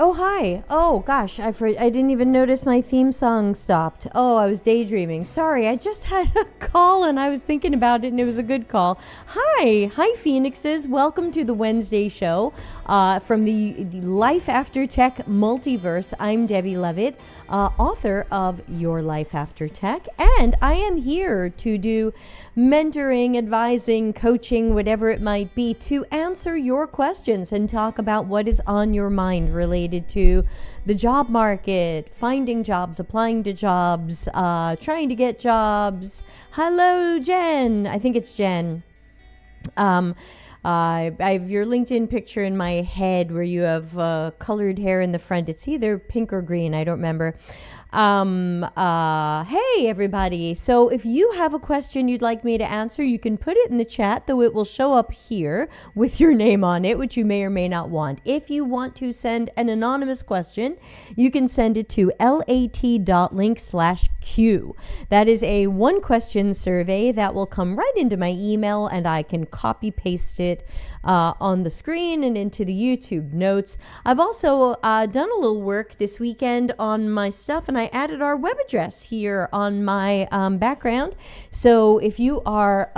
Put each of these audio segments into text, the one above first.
Oh, hi. Oh, gosh, I didn't even notice my theme song stopped. Oh, I was daydreaming. Sorry, I just had a call and I was thinking about it and it was a good call. Hi. Hi, Phoenixes. Welcome to the Wednesday show from the Life After Tech multiverse. I'm Debbie Levitt, author of Your Life After Tech, and I am here to do mentoring, advising, coaching, whatever it might be, to answer your questions and talk about what is on your mind related to the job market, finding jobs, applying to jobs, trying to get jobs. Hello, Jen. I think it's Jen. I have your LinkedIn picture in my head where you have colored hair in the front. It's either pink or green. I don't remember. Hey, everybody. So if you have a question you'd like me to answer, you can put it in the chat, though it will show up here with your name on it, which you may or may not want. If you want to send an anonymous question, you can send it to lat.link/Q. That is a one-question survey that will come right into my email, and I can copy-paste it on the screen and into the YouTube notes. I've also done a little work this weekend on my stuff, and I added our web address here on my background. So if you are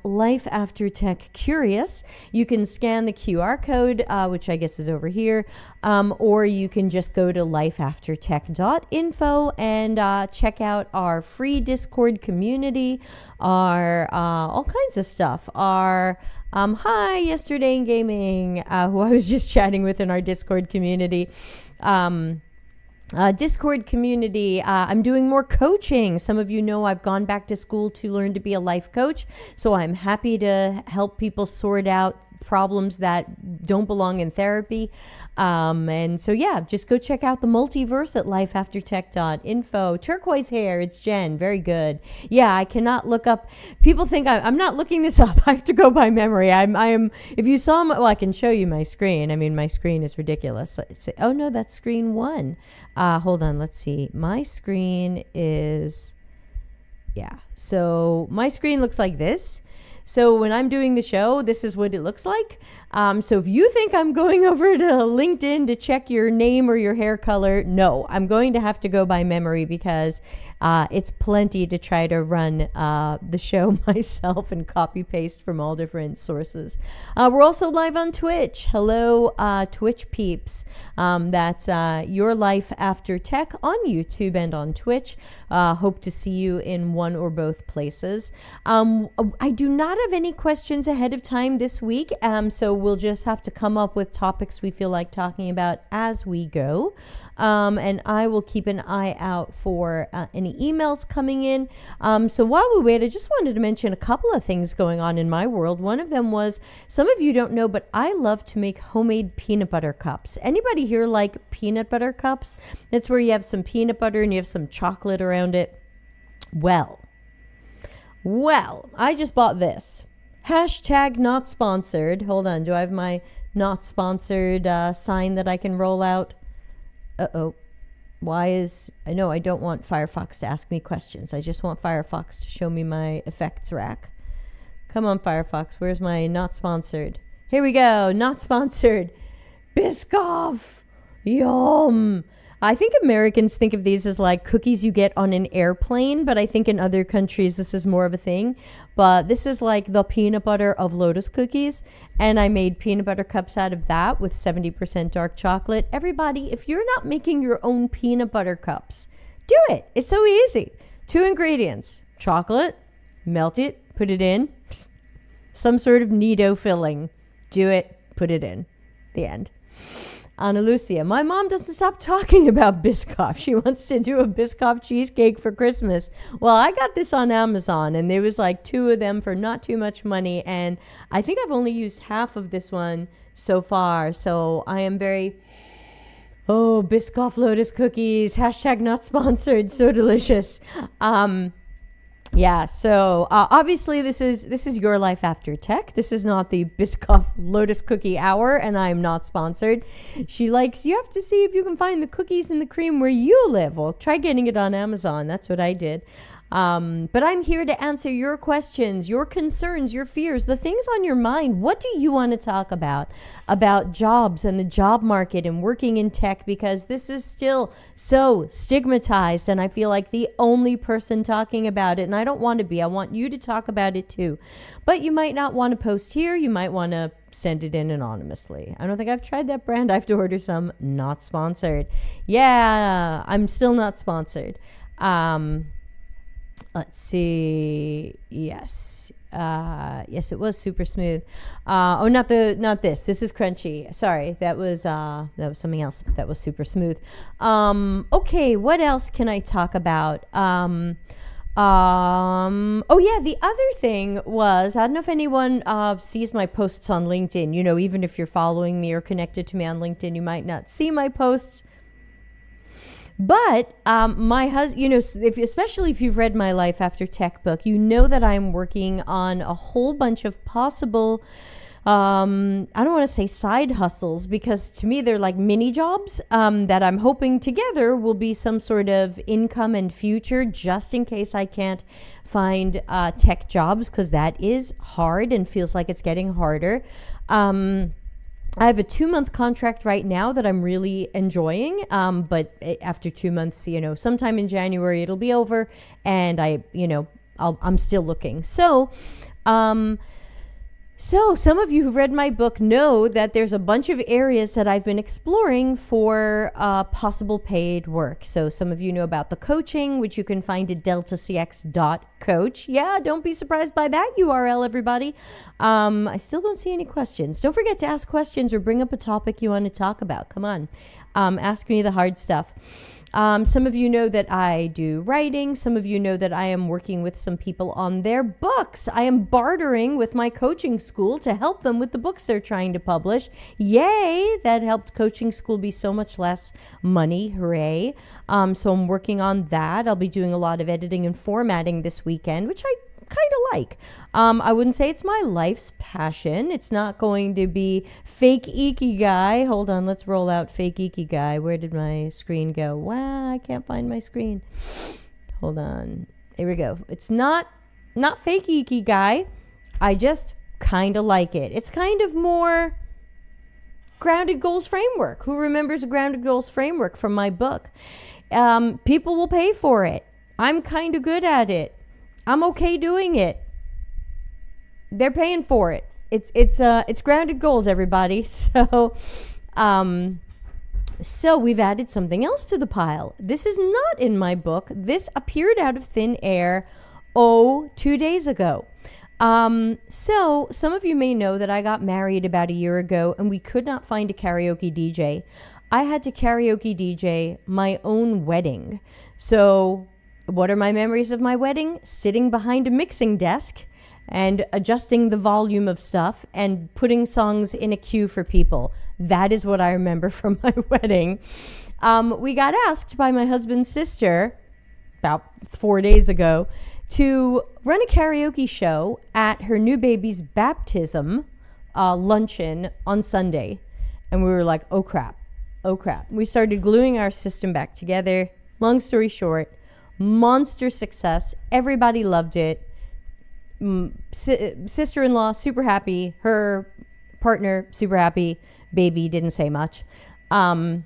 Life After Tech curious, you can scan the QR code, which I guess is over here, or you can just go to lifeaftertech.info and check out our free Discord community, our all kinds of stuff, our hi, Yesterday in Gaming, who I was just chatting with in our Discord community. Discord community. I'm doing more coaching. Some of you know I've gone back to school to learn to be a life coach, so I'm happy to help people sort out problems that don't belong in therapy. And so, yeah, just go check out the multiverse at lifeaftertech.info. Turquoise hair, it's Jen. Very good. Yeah, I cannot look up. People think I'm not looking this up. I have to go by memory. I am. If you saw my, well, I can show you my screen. I mean, my screen is ridiculous. Oh no, that's screen one. Hold on. Let's see. My screen is, yeah. So my screen looks like this. So when I'm doing the show, this is what it looks like. So if you think I'm going over to LinkedIn to check your name or your hair color, no, I'm going to have to go by memory because it's plenty to try to run the show myself and copy paste from all different sources. We're also live on Twitch. Hello, Twitch peeps. That's Your Life After Tech on YouTube and on Twitch. Hope to see you in one or both places. I do not have any questions ahead of time this week, so we'll just have to come up with topics we feel like talking about as we go. And I will keep an eye out for any emails coming in. So while we wait, I just wanted to mention a couple of things going on in my world. One of them was, some of you don't know, but I love to make homemade peanut butter cups. Anybody here like peanut butter cups? That's where you have some peanut butter and you have some chocolate around it. Well, I just bought this. Hashtag not sponsored. Hold on. Do I have my not sponsored sign that I can roll out? Uh-oh. I don't want Firefox to ask me questions. I just want Firefox to show me my effects rack. Come on, Firefox. Where's my not sponsored? Here we go. Not sponsored. Biscoff. Yum. I think Americans think of these as like cookies you get on an airplane, but I think in other countries this is more of a thing. But this is like the peanut butter of Lotus cookies, and I made peanut butter cups out of that with 70% dark chocolate. Everybody, if you're not making your own peanut butter cups, do it. It's so easy. 2 ingredients: chocolate, melt it, put it in, some sort of Nido filling. Do it, put it in. The end. Ana Lucia, my mom doesn't stop talking about Biscoff. She wants to do a Biscoff cheesecake for Christmas. Well, I got this on Amazon, and there was like 2 of them for not too much money, and I think I've only used half of this one so far, so I am very... Oh, Biscoff Lotus cookies, hashtag not sponsored, so delicious. Yeah, so obviously this is Your Life After Tech. This is not the Biscoff Lotus Cookie Hour, and I'm not sponsored. She likes, you have to see if you can find the cookies and the cream where you live. Well, try getting it on Amazon. That's what I did. But I'm here to answer your questions, your concerns, your fears, the things on your mind. What do you want to talk about jobs and the job market and working in tech? Because this is still so stigmatized, and I feel like the only person talking about it. And I don't want to be. I want you to talk about it too. But you might not want to post here. You might want to send it in anonymously. I don't think I've tried that brand. I have to order some. Not sponsored. Yeah, I'm still not sponsored. Let's see. Yes. Yes, it was super smooth. Not this. This is crunchy. Sorry. That was something else that was super smooth. Okay. What else can I talk about? Oh yeah, the other thing was, I don't know if anyone sees my posts on LinkedIn. You know, even if you're following me or connected to me on LinkedIn, you might not see my posts. But my husband, you know, especially if you've read my Life After Tech book, you know that I'm working on a whole bunch of possible, I don't want to say side hustles, because to me they're like mini jobs that I'm hoping together will be some sort of income and future, just in case I can't find tech jobs, because that is hard and feels like it's getting harder. I have a 2-month contract right now that I'm really enjoying. But after 2 months, you know, sometime in January, it'll be over, and I'm still looking. So some of you who've read my book know that there's a bunch of areas that I've been exploring for possible paid work. So some of you know about the coaching, which you can find at deltacx.coach. Yeah, don't be surprised by that URL, everybody. I still don't see any questions. Don't forget to ask questions or bring up a topic you want to talk about. Come on, ask me the hard stuff. Some of you know that I do writing. Some of you know that I am working with some people on their books. I am bartering with my coaching school to help them with the books they're trying to publish. Yay! That helped coaching school be so much less money. Hooray. So I'm working on that. I'll be doing a lot of editing and formatting this weekend, which I kind of like. I wouldn't say it's my life's passion. It's not going to be fake ikigai. Hold on, let's roll out fake ikigai. Where did my screen go? Wow, I can't find my screen. Hold on. Here we go. It's not fake ikigai. I just kind of like it. It's kind of more grounded goals framework. Who remembers a grounded goals framework from my book? People will pay for it. I'm kind of good at it. I'm okay doing it. They're paying for it. It's grounded goals, everybody. So we've added something else to the pile. This is not in my book. This appeared out of thin air 2 days ago. So some of you may know that I got married about a year ago, and we could not find a karaoke DJ. I had to karaoke DJ my own wedding. So what are my memories of my wedding? Sitting behind a mixing desk and adjusting the volume of stuff and putting songs in a queue for people. That is what I remember from my wedding. We got asked by my husband's sister about 4 days ago to run a karaoke show at her new baby's baptism luncheon on Sunday. And we were like, oh crap. We started gluing our system back together. Long story short, monster success. Everybody loved it. Sister-in-law, super happy. Her partner, super happy. Baby didn't say much. And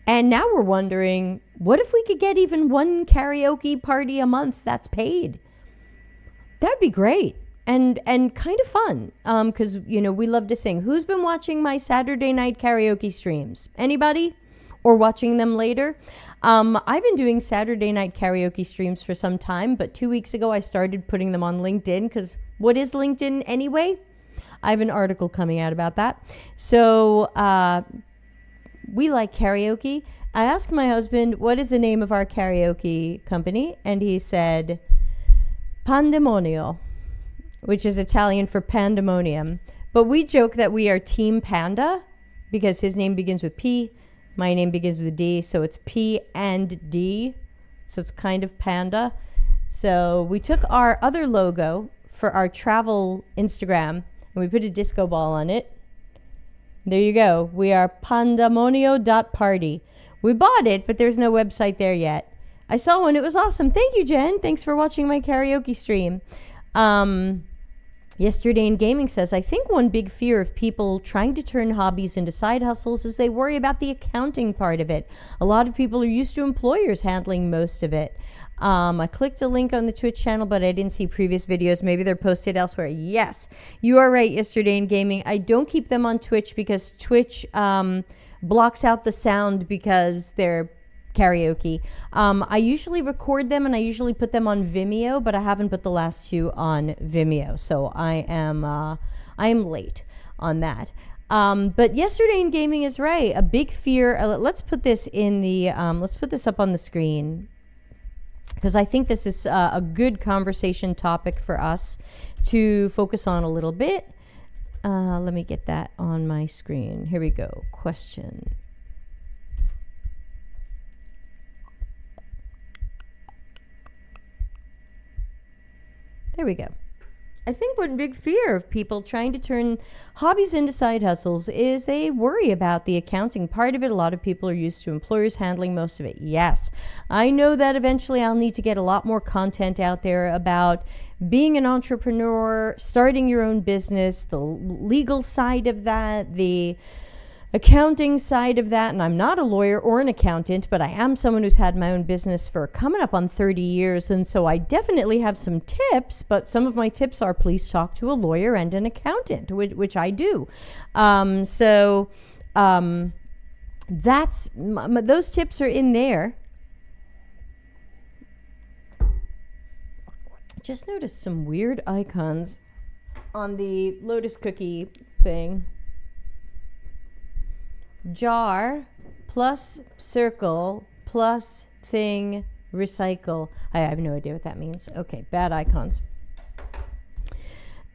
now we're wondering, what if we could get even one karaoke party a month that's paid? That'd be great. And kind of fun. Because, you know, we love to sing. Who's been watching my Saturday night karaoke streams? Anybody? Or watching them later? I've been doing Saturday night karaoke streams for some time, but 2 weeks ago I started putting them on LinkedIn, because what is LinkedIn anyway? I have an article coming out about that. So we like karaoke. I asked my husband, what is the name of our karaoke company? And he said, Pandemonio, which is Italian for pandemonium. But we joke that we are Team Panda, because his name begins with P. My name begins with a D, so it's P and D. So it's kind of panda. So we took our other logo for our travel Instagram and we put a disco ball on it. There you go. We are pandemonio.party. We bought it, but there's no website there yet. I saw one. It was awesome. Thank you, Jen. Thanks for watching my karaoke stream. Yesterday in Gaming says, I think one big fear of people trying to turn hobbies into side hustles is they worry about the accounting part of it. A lot of people are used to employers handling most of it. I clicked a link on the Twitch channel, but I didn't see previous videos. Maybe they're posted elsewhere. Yes, you are right, Yesterday in Gaming. I don't keep them on Twitch because Twitch blocks out the sound because they're karaoke. I usually record them and I usually put them on Vimeo, but I haven't put the last two on Vimeo, so I am late on that. But Yesterday in Gaming is right. A big fear. Let's put this in the. Let's put this up on the screen because I think this is a good conversation topic for us to focus on a little bit. Let me get that on my screen. Here we go. Question. There we go. I think one big fear of people trying to turn hobbies into side hustles is they worry about the accounting part of it. A lot of people are used to employers handling most of it. Yes, I know that eventually I'll need to get a lot more content out there about being an entrepreneur, starting your own business, the legal side of that, the accounting side of that. And I'm not a lawyer or an accountant, but I am someone who's had my own business for coming up on 30 years. And so I definitely have some tips, but some of my tips are please talk to a lawyer and an accountant, which I do. Those tips are in there. Just noticed some weird icons on the Lotus cookie thing. Jar plus circle plus thing recycle. I have no idea what that means. Okay, bad icons.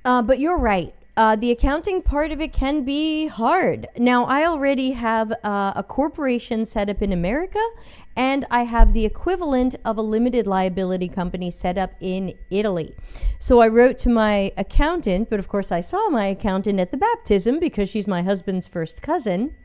But you're right. The accounting part of it can be hard. Now, I already have a corporation set up in America, and I have the equivalent of a limited liability company set up in Italy. So I wrote to my accountant, but of course I saw my accountant at the baptism because she's my husband's first cousin.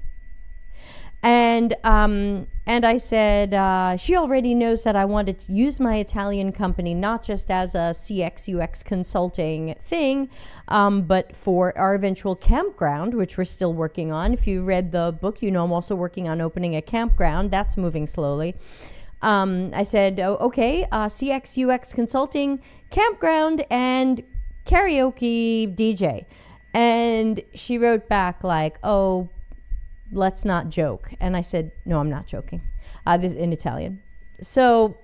And I said, she already knows that I wanted to use my Italian company, not just as a CX UX consulting thing, but for our eventual campground, which we're still working on. If you read the book, you know I'm also working on opening a campground. That's moving slowly. I said, okay, CX UX consulting, campground, and karaoke DJ. And she wrote back like, oh, let's not joke. And I said, no, I'm not joking. This in Italian. So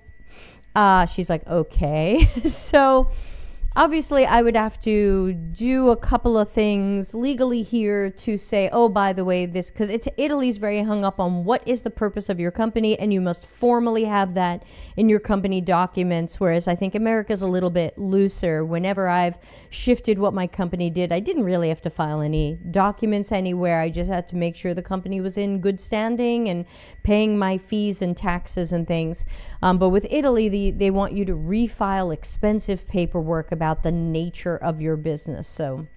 she's like, okay. So obviously I would have to do a couple of things legally here to say, oh, by the way, this, because Italy's very hung up on what is the purpose of your company, and you must formally have that in your company documents, whereas I think America's a little bit looser. Whenever I've shifted what my company did, I didn't really have to file any documents anywhere. I just had to make sure the company was in good standing and paying my fees and taxes and things. But with Italy, they want you to refile expensive paperwork about the nature of your business. So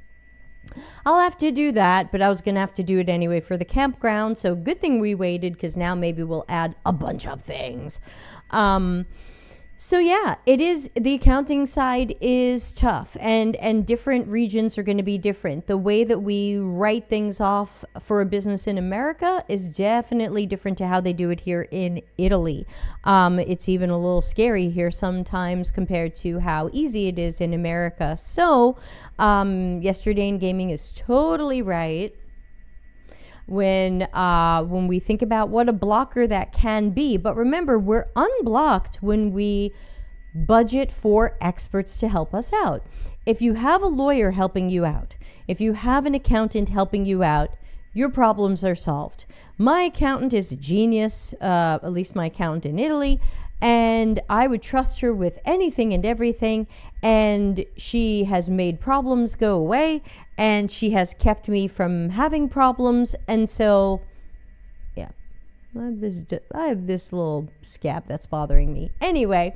I'll have to do that, but I was going to have to do it anyway for the campground. So good thing we waited, because now maybe we'll add a bunch of things. So yeah, it is, the accounting side is tough, and different regions are going to be different. The way that we write things off for a business in America is definitely different to how they do it here in Italy. It's even a little scary here sometimes compared to how easy it is in America. So Yesterday in Gaming is totally right. When we think about what a blocker that can be. But remember, we're unblocked when we budget for experts to help us out. If you have a lawyer helping you out, if you have an accountant helping you out, your problems are solved. My accountant is a genius, at least my accountant in Italy, and I would trust her with anything and everything, and she has made problems go away, and she has kept me from having problems. And so yeah, I have this little scab that's bothering me anyway.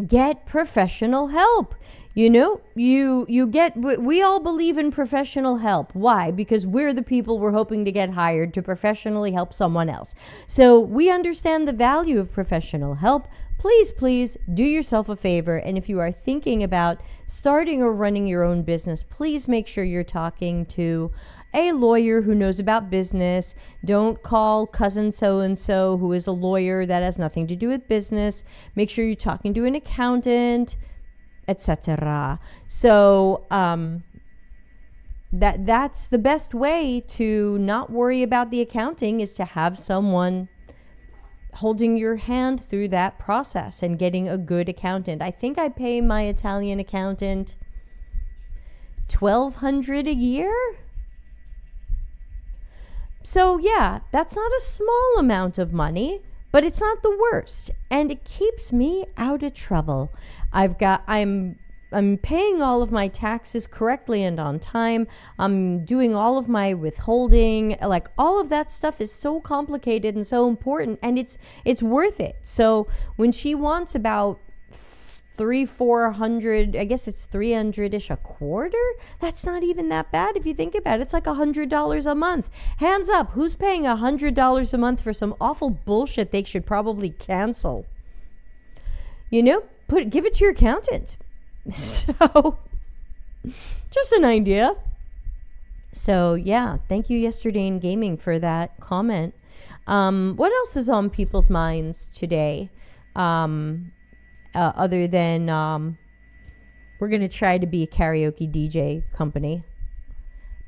get professional help. You know, we all believe in professional help. Why? Because we're the people we're hoping to get hired to professionally help someone else. So we understand the value of professional help. Please do yourself a favor. And if you are thinking about starting or running your own business, please make sure you're talking to a lawyer who knows about business. Don't call cousin so-and-so who is a lawyer. That has nothing to do with business. Make sure you're talking to an accountant, etc. So that's the best way to not worry about the accounting, is to have someone holding your hand through that process and getting a good accountant. I think I pay my Italian accountant $1,200 a year. So yeah, that's not a small amount of money, but it's not the worst, and it keeps me out of trouble. I'm paying all of my taxes correctly and on time. I'm doing all of my withholding. Like, all of that stuff is so complicated and so important, and it's worth it. So when she wants about 400, I guess it's 300-ish a quarter, that's not even that bad if you think about it. It's like $100 a month. Hands up, who's paying $100 a month for some awful bullshit they should probably cancel? You know, give it to your accountant. So, just an idea. So yeah, thank you Yesterday in Gaming for that comment. What else is on people's minds today? Other than we're going to try to be a karaoke DJ company.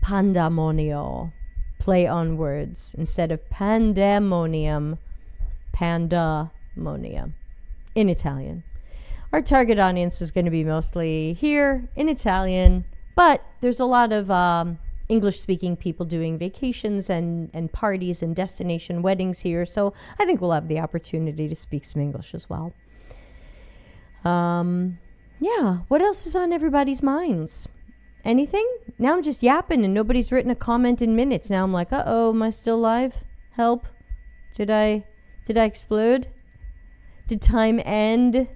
Pandamonio. Play on words. Instead of pandemonium, pandemonium. In Italian. Our target audience is going to be mostly here in Italian, but there's a lot of English-speaking people doing vacations and parties and destination weddings here, so I think we'll have the opportunity to speak some English as well. Yeah, what else is on everybody's minds? Anything? Now I'm just yapping and nobody's written a comment in minutes. Now I'm like, uh-oh, am I still live? Help. Did I explode? Did time end?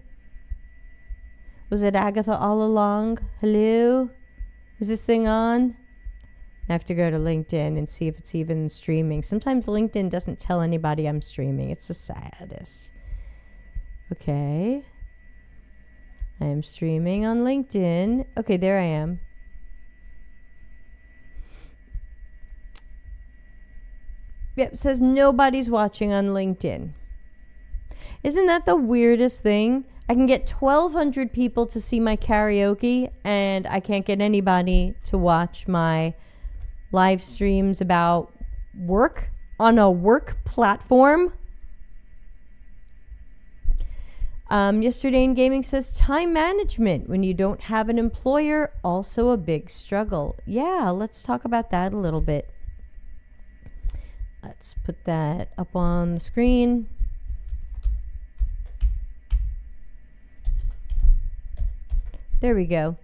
Was it Agatha all along? Hello? Is this thing on? I have to go to LinkedIn and see if it's even streaming. Sometimes LinkedIn doesn't tell anybody I'm streaming. It's the saddest. Okay. I am streaming on LinkedIn. Okay, there I am. Yep, it says nobody's watching on LinkedIn. Isn't that the weirdest thing? I can get 1,200 people to see my karaoke, and I can't get anybody to watch my live streams about work on a work platform. Yesterday in Gaming says time management when you don't have an employer, also a big struggle. Yeah, let's talk about that a little bit. Let's put that up on the screen. There we go.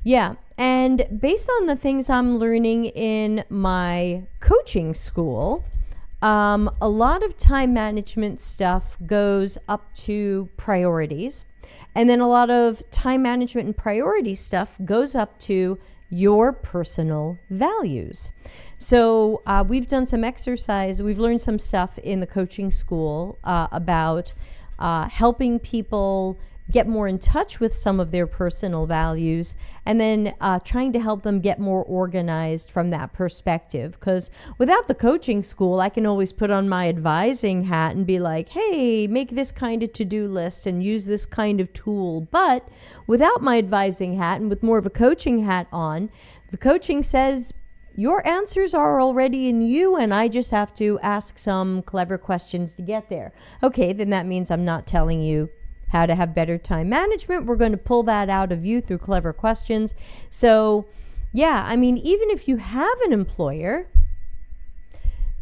Yeah, and based on the things I'm learning in my coaching school, a lot of time management stuff goes up to priorities. And then a lot of time management and priority stuff goes up to your personal values. So we've done some exercise. We've learned some stuff in the coaching school about helping people get more in touch with some of their personal values, and then trying to help them get more organized from that perspective. Because without the coaching school, I can always put on my advising hat and be like, hey, make this kind of to-do list and use this kind of tool. But without my advising hat and with more of a coaching hat on, the coaching says, your answers are already in you, and I just have to ask some clever questions to get there. Okay, then that means I'm not telling you how to have better time management. We're going to pull that out of you through clever questions. So, yeah, I mean, even if you have an employer,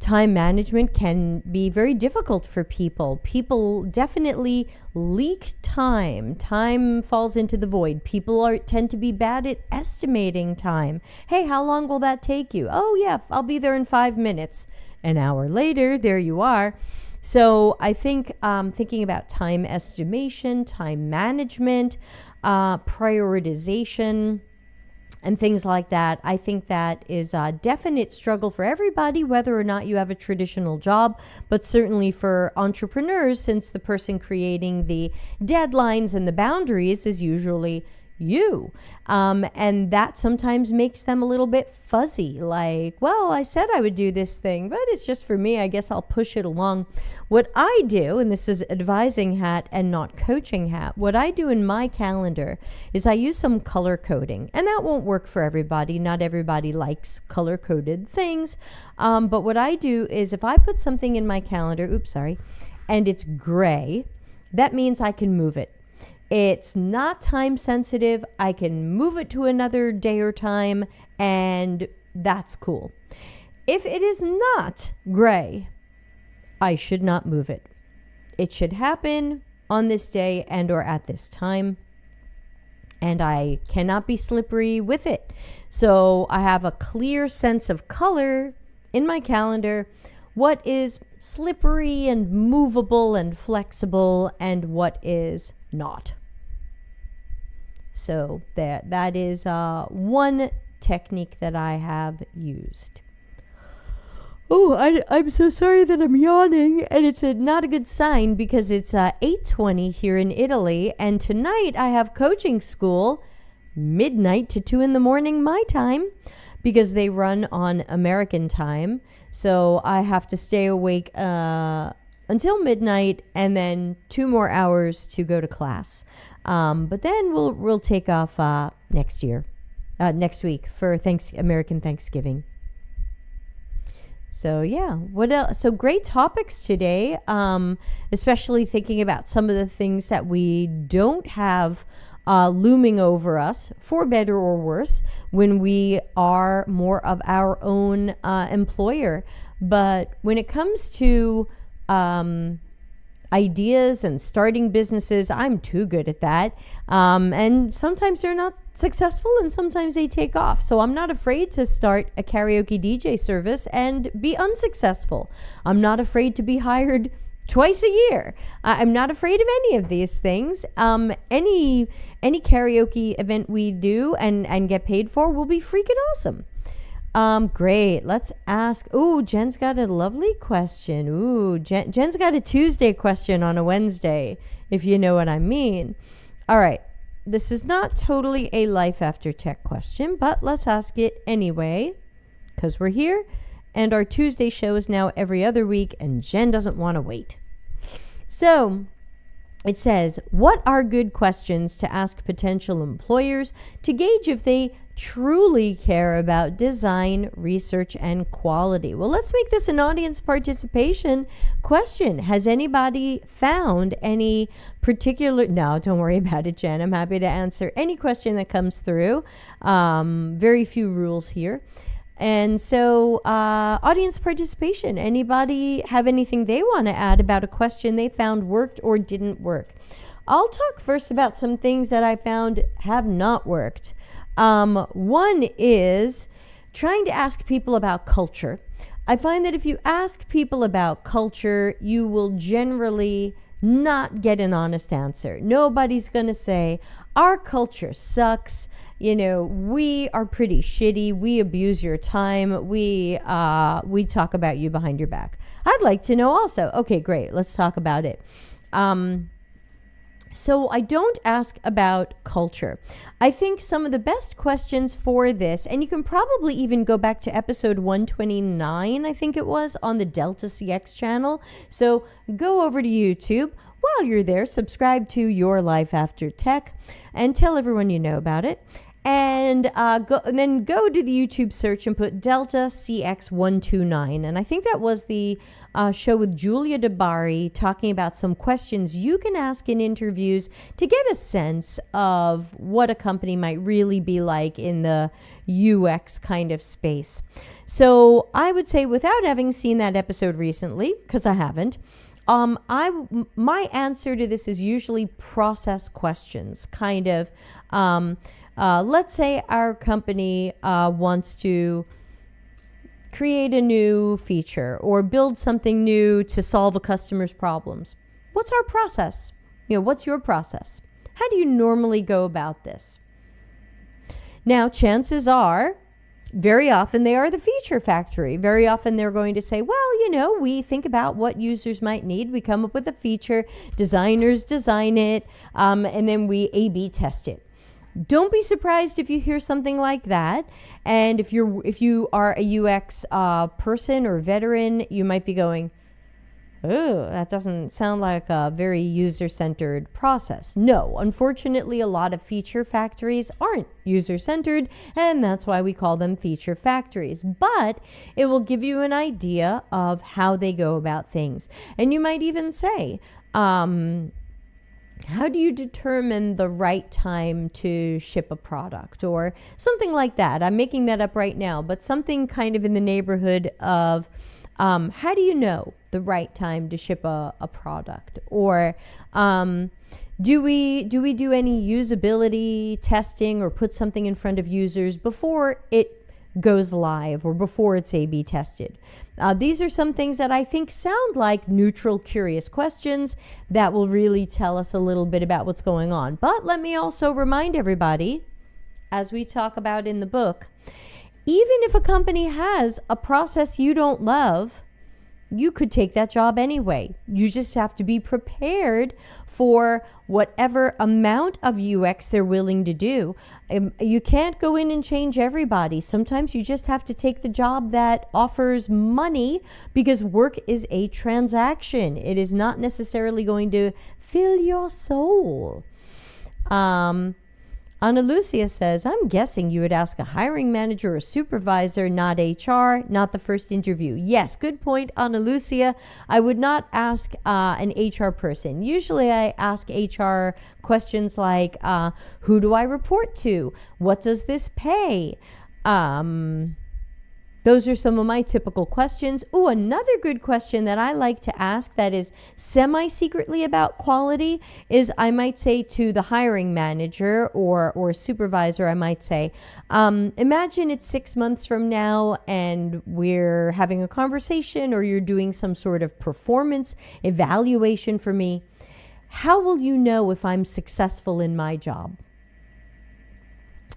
time management can be very difficult for people. People definitely leak time. Time falls into the void. People tend to be bad at estimating time. Hey, how long will that take you? Oh, yeah, I'll be there in 5 minutes. An hour later, there you are. So I think thinking about time estimation, time management, prioritization, and things like that, I think that is a definite struggle for everybody, whether or not you have a traditional job, but certainly for entrepreneurs, since the person creating the deadlines and the boundaries is usually you. And that sometimes makes them a little bit fuzzy, like, well, I said I would do this thing, but it's just for me. I guess I'll push it along. What I do, and this is advising hat and not coaching hat, what I do in my calendar is I use some color coding, and that won't work for everybody. Not everybody likes color coded things. But what I do is if I put something in my calendar, and it's gray, that means I can move it. It's not time sensitive. I can move it to another day or time, and that's cool. If it is not gray, I should not move it. It should happen on this day and or at this time, and I cannot be slippery with it. So I have a clear sense of color in my calendar, what is slippery and movable and flexible, and what is not. So that is one technique that I have used. Oh, I'm so sorry that I'm yawning, and it's not a good sign because it's 8:20 here in Italy, and tonight I have coaching school midnight to 2 in the morning my time because they run on American time. So I have to stay awake until midnight and then 2 more hours to go to class. But then we'll take off next week for American Thanksgiving. So yeah, what else? So great topics today, especially thinking about some of the things that we don't have looming over us, for better or worse, when we are more of our own employer. But when it comes to ideas and starting businesses, I'm too good at that. And sometimes they're not successful and sometimes they take off. So I'm not afraid to start a karaoke DJ service and be unsuccessful. I'm not afraid to be hired twice a year. I'm not afraid of any of these things. Any karaoke event we do and get paid for will be freaking awesome. Great. Let's ask. Ooh, Jen's got a lovely question. Ooh, Jen's got a Tuesday question on a Wednesday, if you know what I mean. All right. This is not totally a life after tech question, but let's ask it anyway, because we're here, and our Tuesday show is now every other week, and Jen doesn't want to wait. So it says, what are good questions to ask potential employers to gauge if they truly care about design, research, and quality? Well, let's make this an audience participation question. Has anybody found any particular... No, don't worry about it, Jen. I'm happy to answer any question that comes through. Very few rules here. And so audience participation. Anybody have anything they want to add about a question they found worked or didn't work? I'll talk first about some things that I found have not worked. One is trying to ask people about culture. I find that if you ask people about culture, you will generally not get an honest answer. Nobody's going to say, our culture sucks. You know, we are pretty shitty. We abuse your time. We talk about you behind your back. I'd like to know also. Okay, great. Let's talk about it. So I don't ask about culture. I think some of the best questions for this, and you can probably even go back to episode 129, I think it was, on the Delta CX channel. So go over to YouTube. While you're there, subscribe to Your Life After Tech and tell everyone you know about it. And then go to the YouTube search and put Delta CX129. And I think that was the show with Julia DeBari talking about some questions you can ask in interviews to get a sense of what a company might really be like in the UX kind of space. So I would say, without having seen that episode recently, because I haven't, my answer to this is usually process questions, kind of. Let's say our company wants to create a new feature or build something new to solve a customer's problems. What's our process? What's your process? How do you normally go about this? Now, chances are, very often they are the feature factory. Very often they're going to say, well, we think about what users might need. We come up with a feature, designers design it, and then we A/B test it. Don't be surprised if you hear something like that. And if you are a UX person or veteran, you might be going, oh, that doesn't sound like a very user-centered process. No, unfortunately, a lot of feature factories aren't user-centered, and that's why we call them feature factories. But it will give you an idea of how they go about things. And you might even say, how do you determine the right time to ship a product or something like that? I'm making that up right now, but something kind of in the neighborhood of how do you know the right time to ship a product? Or do we do any usability testing or put something in front of users before it goes live or before it's A/B tested? These are some things that I think sound like neutral, curious questions that will really tell us a little bit about what's going on. But let me also remind everybody, as we talk about in the book, even if a company has a process you don't love, you could take that job anyway. You just have to be prepared for whatever amount of UX they're willing to do. You can't go in and change everybody. Sometimes you just have to take the job that offers money because work is a transaction. It is not necessarily going to fill your soul. Ana Lucia says, I'm guessing you would ask a hiring manager or supervisor, not HR, not the first interview. Yes, good point, Ana Lucia. I would not ask an HR person. Usually I ask HR questions like, who do I report to? What does this pay? Those are some of my typical questions. Oh, another good question that I like to ask that is semi-secretly about quality is I might say to the hiring manager or supervisor, I might say, imagine it's 6 months from now and we're having a conversation or you're doing some sort of performance evaluation for me. How will you know if I'm successful in my job?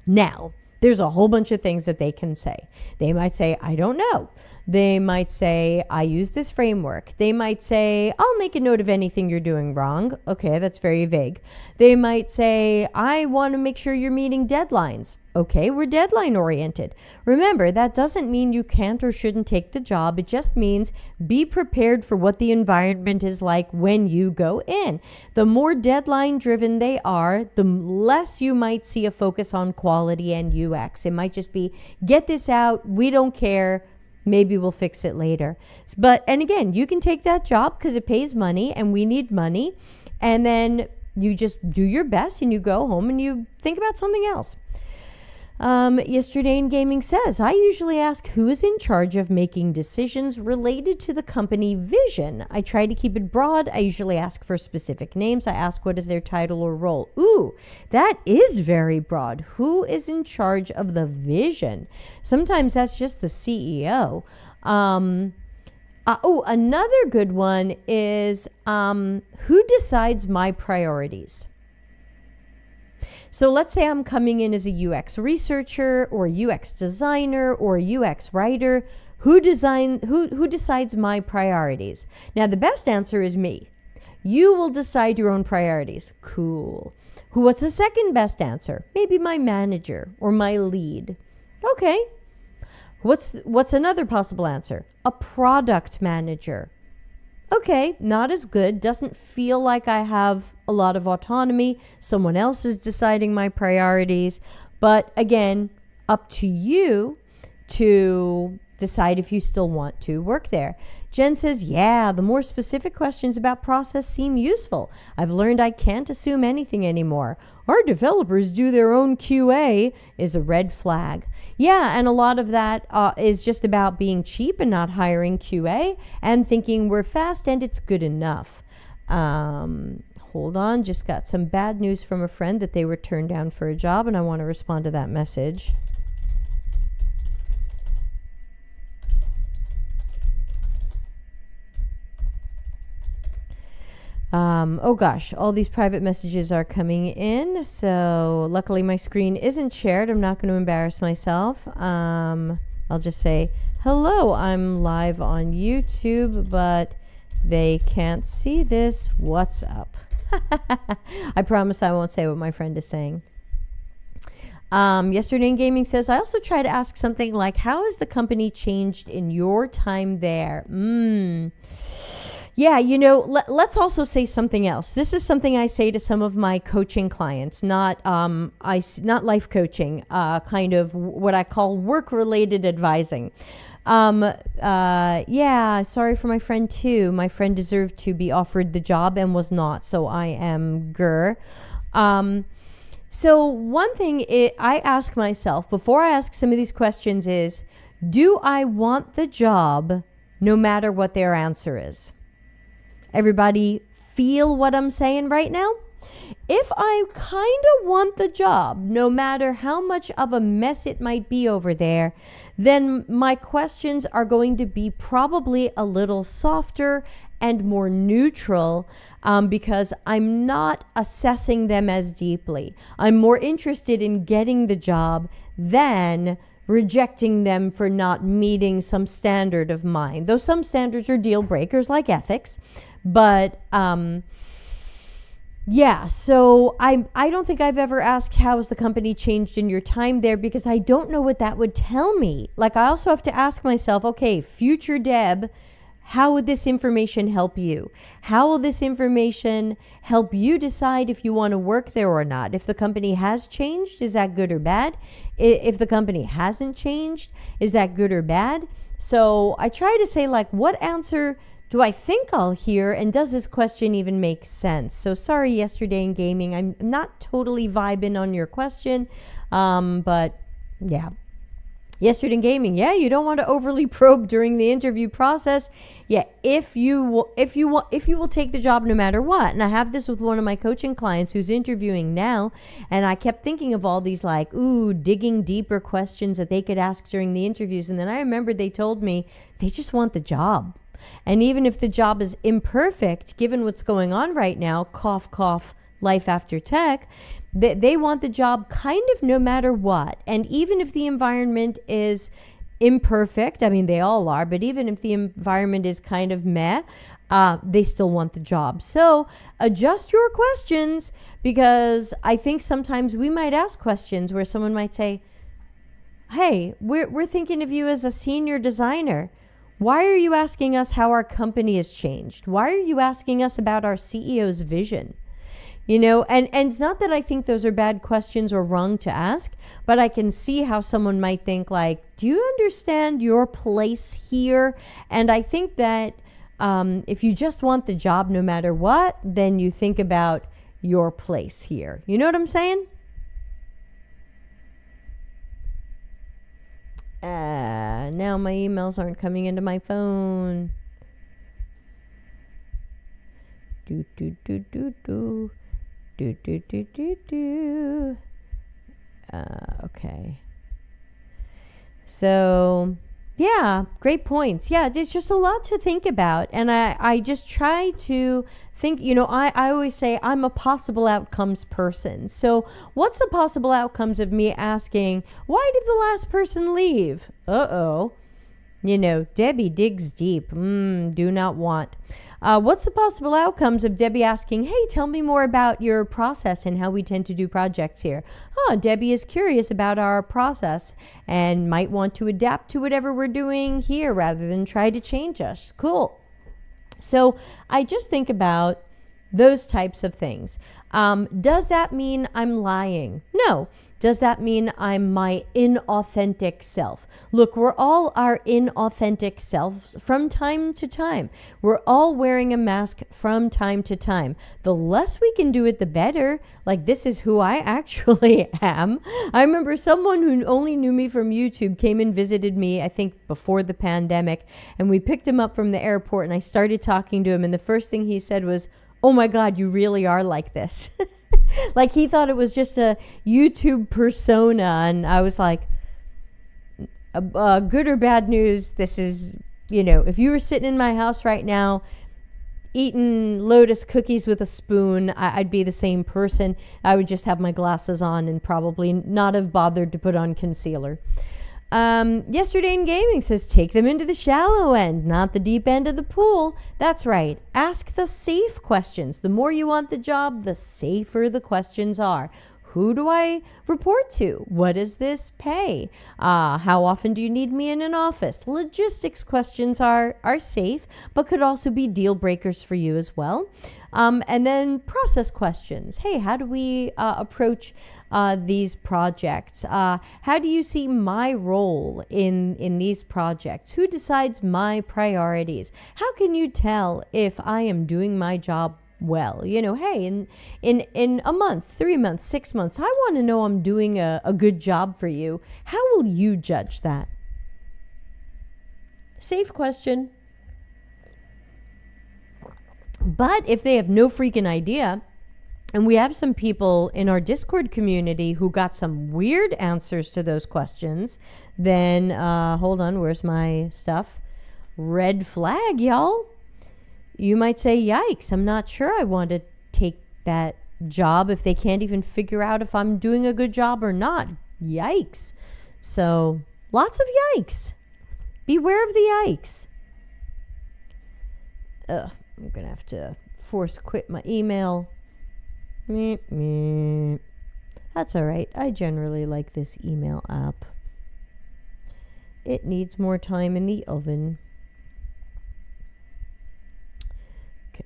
Now, there's a whole bunch of things that they can say. They might say, I don't know. They might say, I use this framework. They might say, I'll make a note of anything you're doing wrong. Okay, that's very vague. They might say, I want to make sure you're meeting deadlines. Okay, we're deadline oriented. Remember, that doesn't mean you can't or shouldn't take the job. It just means be prepared for what the environment is like when you go in. The more deadline driven they are, the less you might see a focus on quality and UX. It might just be, get this out, we don't care, maybe we'll fix it later. And again, you can take that job because it pays money and we need money. And then you just do your best and you go home and you think about something else. Yesterday in Gaming says, I usually ask who is in charge of making decisions related to the company vision. I try to keep it broad. I usually ask for specific names. I ask what is their title or role. Ooh, that is very broad. Who is in charge of the vision? Sometimes that's just the CEO. Another good one is who decides my priorities? So let's say I'm coming in as a UX researcher or UX designer or UX writer. Who decides my priorities? Now, the best answer is me. You will decide your own priorities. Cool. What's the second best answer? Maybe my manager or my lead. Okay. What's another possible answer? A product manager. Okay, not as good. Doesn't feel like I have a lot of autonomy. Someone else is deciding my priorities. But again, up to you to decide if you still want to work there. Jen says, yeah, the more specific questions about process seem useful. I've learned I can't assume anything anymore. Our developers do their own QA is a red flag. Yeah, and a lot of that is just about being cheap and not hiring QA and thinking we're fast and it's good enough. Hold on, just got some bad news from a friend that they were turned down for a job and I want to respond to that message. Oh gosh, all these private messages are coming in. So luckily my screen isn't shared. I'm not going to embarrass myself. I'll just say, hello, I'm live on YouTube, but they can't see this. What's up? I promise I won't say what my friend is saying. Yesterday in Gaming says, I also try to ask something like, how has the company changed in your time there? Yeah, let's also say something else. This is something I say to some of my coaching clients, not life coaching, kind of what I call work-related advising. Yeah, sorry for my friend too. My friend deserved to be offered the job and was not, so I am grr. So one thing I ask myself before I ask some of these questions is, do I want the job no matter what their answer is? Everybody feel what I'm saying right now? If I kind of want the job, no matter how much of a mess it might be over there, then my questions are going to be probably a little softer and more neutral, because I'm not assessing them as deeply. I'm more interested in getting the job than rejecting them for not meeting some standard of mine. Though some standards are deal breakers like ethics. But yeah, so I don't think I've ever asked how has the company changed in your time there, because I don't know what that would tell me. Like, I also have to ask myself, okay, future Deb, how would this information help you? How will this information help you decide if you want to work there or not? If the company has changed, is that good or bad? If the company hasn't changed, is that good or bad? So I try to say, like, what answer do I think I'll hear, and does this question even make sense? So sorry, yesterday in gaming, I'm not totally vibing on your question, but yeah. Yesterday in gaming, yeah, you don't want to overly probe during the interview process. Yeah, if you will take the job no matter what. And I have this with one of my coaching clients who's interviewing now, and I kept thinking of all these like, digging deeper questions that they could ask during the interviews. And then I remembered they told me they just want the job. And even if the job is imperfect, given what's going on right now, cough, cough, life after tech, they want the job kind of no matter what. And even if the environment is imperfect, I mean, they all are, but even if the environment is kind of meh, they still want the job. So adjust your questions, because I think sometimes we might ask questions where someone might say, hey, we're thinking of you as a senior designer. Why are you asking us how our company has changed? Why are you asking us about our CEO's vision? And it's not that I think those are bad questions or wrong to ask, but I can see how someone might think like, do you understand your place here? And I think that if you just want the job no matter what, then you think about your place here. You know what I'm saying? Now my emails aren't coming into my phone. Okay. So, yeah, great points. Yeah, there's just a lot to think about. And I just try to think, I always say I'm a possible outcomes person. So what's the possible outcomes of me asking, why did the last person leave? Debbie digs deep. Do not want. What's the possible outcomes of Debbie asking, hey, tell me more about your process and how we tend to do projects here? Debbie is curious about our process and might want to adapt to whatever we're doing here rather than try to change us. Cool. So I just think about those types of things. Does that mean I'm lying? No. Does that mean I'm my inauthentic self? Look, we're all our inauthentic selves from time to time. We're all wearing a mask from time to time. The less we can do it, the better. Like, this is who I actually am. I remember someone who only knew me from YouTube came and visited me, I think before the pandemic, and we picked him up from the airport, and I started talking to him, and the first thing he said was, oh my God, you really are like this. Like, he thought it was just a YouTube persona, and I was like, good or bad news, this is, if you were sitting in my house right now, eaten Lotus cookies with a spoon, I'd be the same person. I would just have my glasses on and probably not have bothered to put on concealer. Yesterday in Gaming says, take them into the shallow end, not the deep end of the pool. That's right. Ask the safe questions. The more you want the job, the safer the questions are. Who do I report to? What does this pay? How often do you need me in an office? Logistics questions are safe, but could also be deal breakers for you as well. And then process questions. Hey, how do we approach these projects? How do you see my role in these projects? Who decides my priorities? How can you tell if I am doing my job well? Hey, in a month, 3 months, 6 months, I want to know I'm doing a good job for you. How will you judge that? Safe question. But if they have no freaking idea, and we have some people in our Discord community who got some weird answers to those questions, then, hold on, where's my stuff? Red flag, y'all. You might say, yikes, I'm not sure I want to take that job if they can't even figure out if I'm doing a good job or not. Yikes. So, lots of yikes. Beware of the yikes. I'm going to have to force quit my email. That's all right. I generally like this email app. It needs more time in the oven.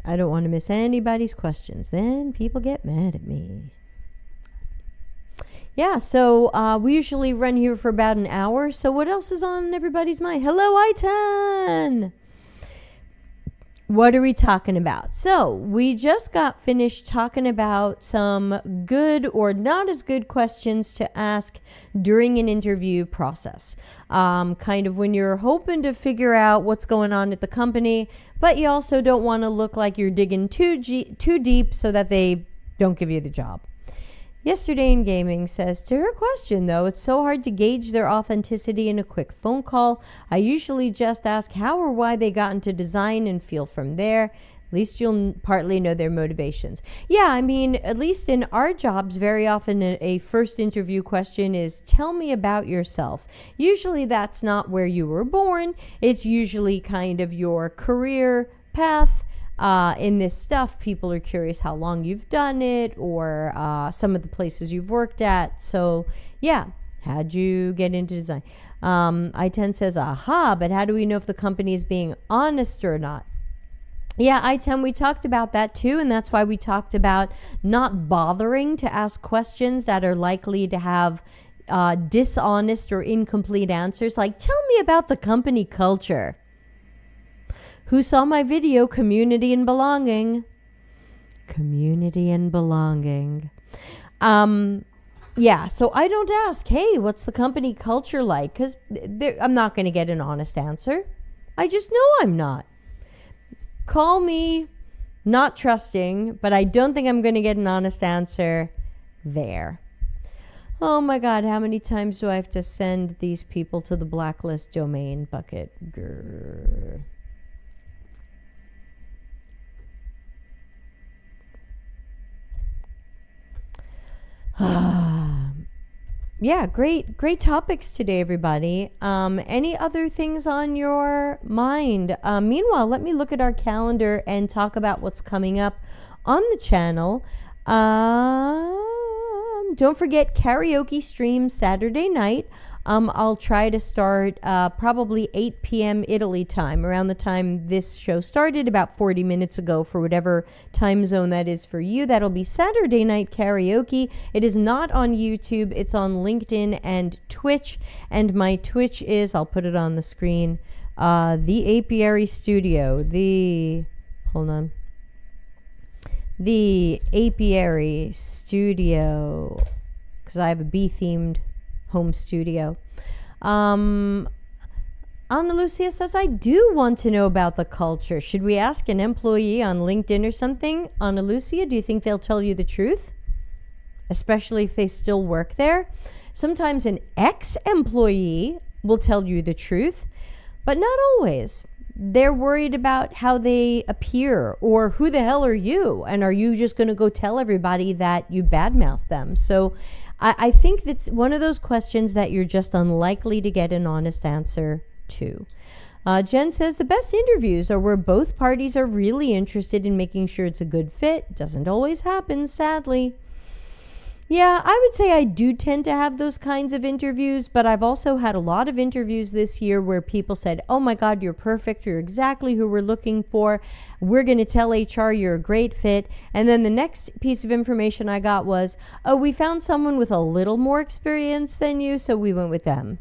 I don't want to miss anybody's questions. Then people get mad at me. Yeah, so we usually run here for about an hour. So what else is on everybody's mind? Hello, Itan! What are we talking about? So we just got finished talking about some good or not as good questions to ask during an interview process. Kind of when you're hoping to figure out what's going on at the company, but you also don't want to look like you're digging too deep so that they don't give you the job. Yesterday in Gaming says, to her question, though, it's so hard to gauge their authenticity in a quick phone call. I usually just ask how or why they got into design and feel from there. At least you'll partly know their motivations. Yeah, I mean, at least in our jobs, very often a first interview question is, tell me about yourself. Usually that's not where you were born. It's usually kind of your career path. In this stuff, people are curious how long you've done it or some of the places you've worked at. So, yeah, how'd you get into design? I10 says, aha, but how do we know if the company is being honest or not? Yeah, I10, we talked about that too, and that's why we talked about not bothering to ask questions that are likely to have dishonest or incomplete answers. Like, tell me about the company culture. Who saw my video, Community and Belonging? Community and Belonging. Yeah, so I don't ask, hey, what's the company culture like? Because I'm not going to get an honest answer. I just know I'm not. Call me not trusting, but I don't think I'm going to get an honest answer there. Oh my God, how many times do I have to send these people to the blacklist domain bucket? Grr. Yeah, great topics today, everybody. Any other things on your mind? Meanwhile, let me look at our calendar and talk about what's coming up on the channel. Don't forget karaoke stream Saturday night. I'll try to start probably 8 p.m. Italy time, around the time this show started, about 40 minutes ago, for whatever time zone that is for you. That'll be Saturday night karaoke. It is not on YouTube. It's on LinkedIn and Twitch. And my Twitch is, I'll put it on the screen, the Apiary Studio. Hold on. The Apiary Studio, because I have a bee-themed home studio. Ana Lucia says, I do want to know about the culture. Should we ask an employee on LinkedIn or something? Ana Lucia, do you think they'll tell you the truth? Especially if they still work there? Sometimes an ex-employee will tell you the truth, but not always. they're worried about how they appear, or who the hell are you? And are you just going to go tell everybody that you badmouth them? So I think that's one of those questions that you're just unlikely to get an honest answer to. Jen says the best interviews are where both parties are really interested in making sure it's a good fit. Doesn't always happen, sadly. Yeah, I would say I do tend to have those kinds of interviews, but I've also had a lot of interviews this year where people said, oh my God, you're perfect. You're exactly who we're looking for. We're going to tell HR you're a great fit. And then the next piece of information I got was, oh, we found someone with a little more experience than you, so we went with them.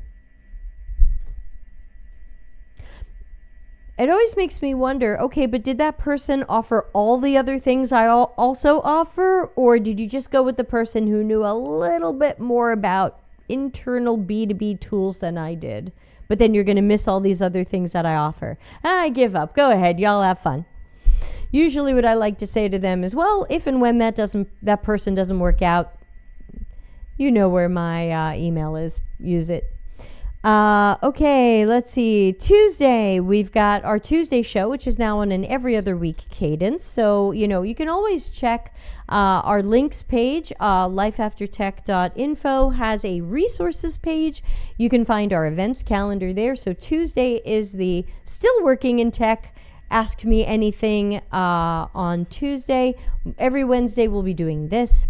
It always makes me wonder, okay, but did that person offer all the other things I also offer? Or did you just go with the person who knew a little bit more about internal B2B tools than I did? But then you're going to miss all these other things that I offer. I give up. Go ahead. Y'all have fun. Usually what I like to say to them is, well, if and when that person doesn't work out, you know where my email is. Use it. Okay, let's see. Tuesday, we've got our Tuesday show, which is now on an every other week cadence. So, you can always check our links page. Lifeaftertech.info has a resources page. You can find our events calendar there. So Tuesday is the still working in tech Ask Me Anything on Tuesday. Every Wednesday, we'll be doing this.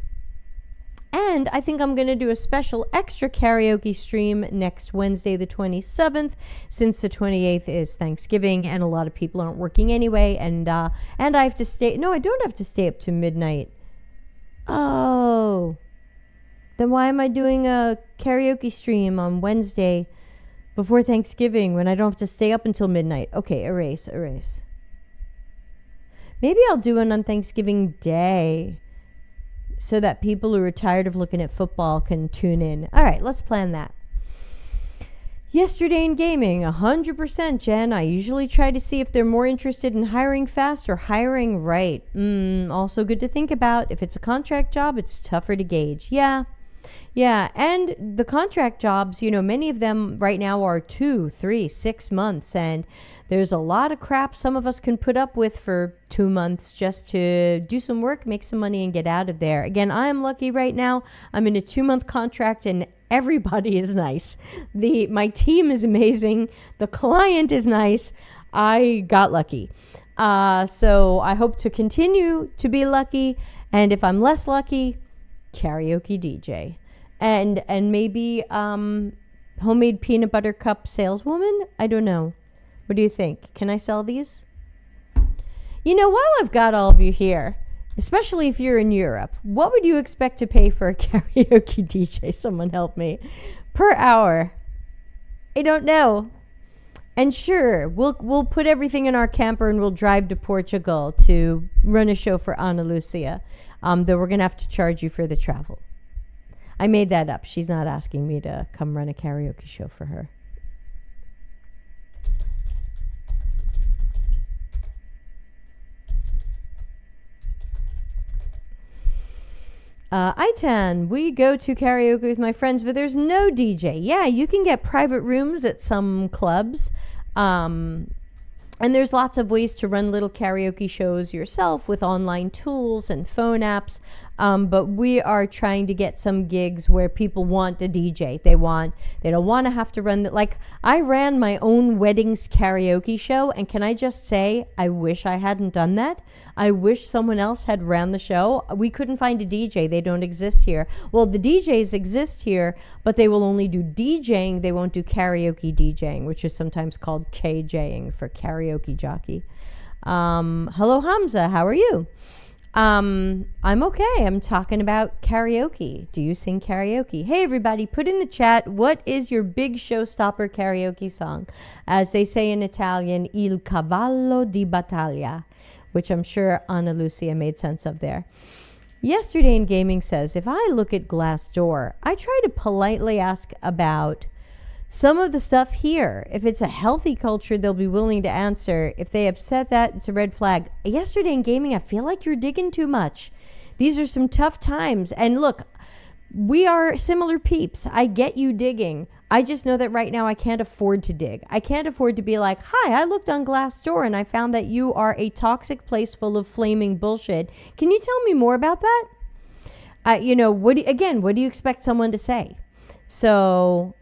And I think I'm going to do a special extra karaoke stream next Wednesday, the 27th, since the 28th is Thanksgiving and a lot of people aren't working anyway. And I have to stay. No, I don't have to stay up to midnight. Oh, then why am I doing a karaoke stream on Wednesday before Thanksgiving when I don't have to stay up until midnight? Okay, erase. Maybe I'll do it on Thanksgiving Day, so that people who are tired of looking at football can tune in. All right, let's plan that. Yesterday in gaming, 100%, Jen. I usually try to see if they're more interested in hiring fast or hiring right. Also good to think about. If it's a contract job, it's tougher to gauge. Yeah. And the contract jobs, many of them right now are 2, 3, 6 months. And there's a lot of crap some of us can put up with for 2 months just to do some work, make some money, and get out of there. Again, I am lucky right now. I'm in a 2-month contract and everybody is nice. My team is amazing. The client is nice. I got lucky. So I hope to continue to be lucky. And if I'm less lucky, karaoke DJ. And maybe homemade peanut butter cup saleswoman? I don't know. What do you think? Can I sell these? While I've got all of you here, especially if you're in Europe, what would you expect to pay for a karaoke DJ? Someone help me. Per hour. I don't know. And sure, we'll put everything in our camper and we'll drive to Portugal to run a show for Ana Lucia. Though we're going to have to charge you for the travel. I made that up. She's not asking me to come run a karaoke show for her. Itan, we go to karaoke with my friends, but there's no DJ. Yeah, you can get private rooms at some clubs. And there's lots of ways to run little karaoke shows yourself with online tools and phone apps. But we are trying to get some gigs where people want a DJ. They don't want to have to run like I ran my own weddings karaoke show. And can I just say, I wish I hadn't done that. I wish someone else had ran the show. We couldn't find a DJ. They don't exist here. Well, the DJs exist here, but they will only do DJing. They won't do karaoke DJing, which is sometimes called KJing for karaoke jockey. Hello, Hamza. How are you? I'm okay. I'm talking about karaoke. Do you sing karaoke? Hey, everybody, put in the chat, what is your big showstopper karaoke song? As they say in Italian, Il cavallo di battaglia, which I'm sure Ana Lucia made sense of there. Yesterday in Gaming says, if I look at Glassdoor, I try to politely ask about some of the stuff here. If it's a healthy culture, they'll be willing to answer. If they upset that, it's a red flag. Yesterday in Gaming, I feel like you're digging too much. These are some tough times. And look, we are similar peeps. I get you digging. I just know that right now I can't afford to dig. I can't afford to be like, hi, I looked on Glassdoor and I found that you are a toxic place full of flaming bullshit. Can you tell me more about that? What do you expect someone to say? So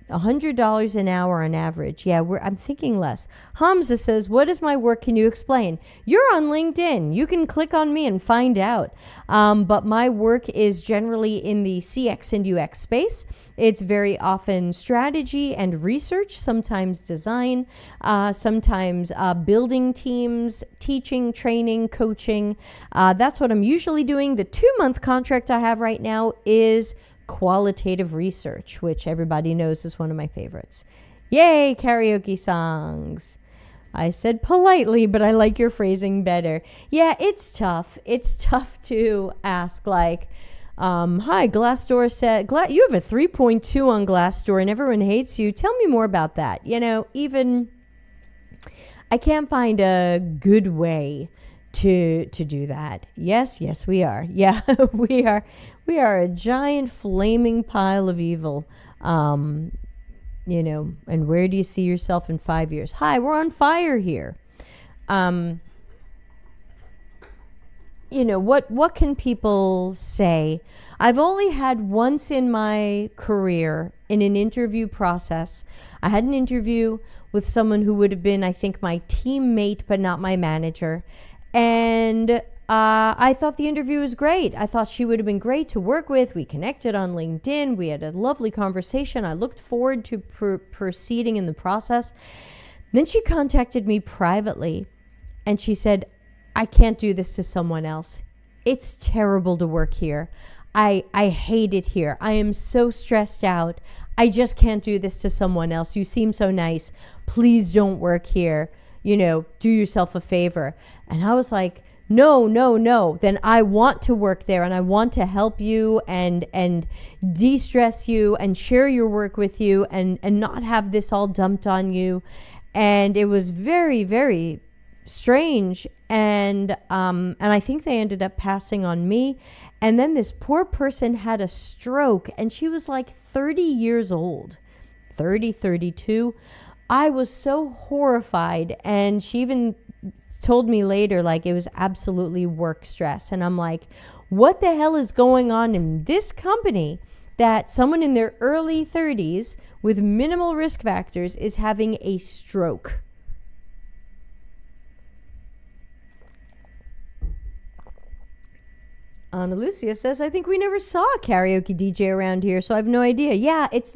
$100 an hour on average. Yeah, I'm thinking less. Hamza says, what is my work? Can you explain? You're on LinkedIn. You can click on me and find out. But my work is generally in the CX and UX space. It's very often strategy and research, sometimes design, sometimes building teams, teaching, training, coaching. That's what I'm usually doing. The 2-month contract I have right now is qualitative research, which everybody knows is one of my favorites. Yay, karaoke songs. I said politely, but I like your phrasing better. Yeah, it's tough. It's tough to ask like, hi, Glassdoor said, you have a 3.2 on Glassdoor and everyone hates you. Tell me more about that. Even I can't find a good way to do that. Yes, we are. Yeah, we are a giant flaming pile of evil. And where do you see yourself in 5 years? Hi, we're on fire here. What can people say? I've only had once in my career in an interview process. I had an interview with someone who would have been, I think, my teammate, but not my manager. And I thought the interview was great. I thought she would have been great to work with. We connected on LinkedIn. We had a lovely conversation. I looked forward to proceeding in the process. Then she contacted me privately and she said, I can't do this to someone else. It's terrible to work here. I hate it here. I am so stressed out. I just can't do this to someone else. You seem so nice. Please don't work here. Do yourself a favor. And I was like, no. Then I want to work there and I want to help you and de-stress you and share your work with you and not have this all dumped on you. And it was very, very strange. And I think they ended up passing on me. And then this poor person had a stroke and she was like 30 years old, 32. I was so horrified, and she even told me later, like, it was absolutely work stress. And I'm like, what the hell is going on in this company that someone in their early 30s with minimal risk factors is having a stroke? Ana Lucia says, I think we never saw a karaoke DJ around here, so I have no idea. Yeah, it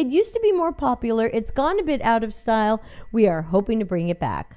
used to be more popular. It's gone a bit out of style. We are hoping to bring it back.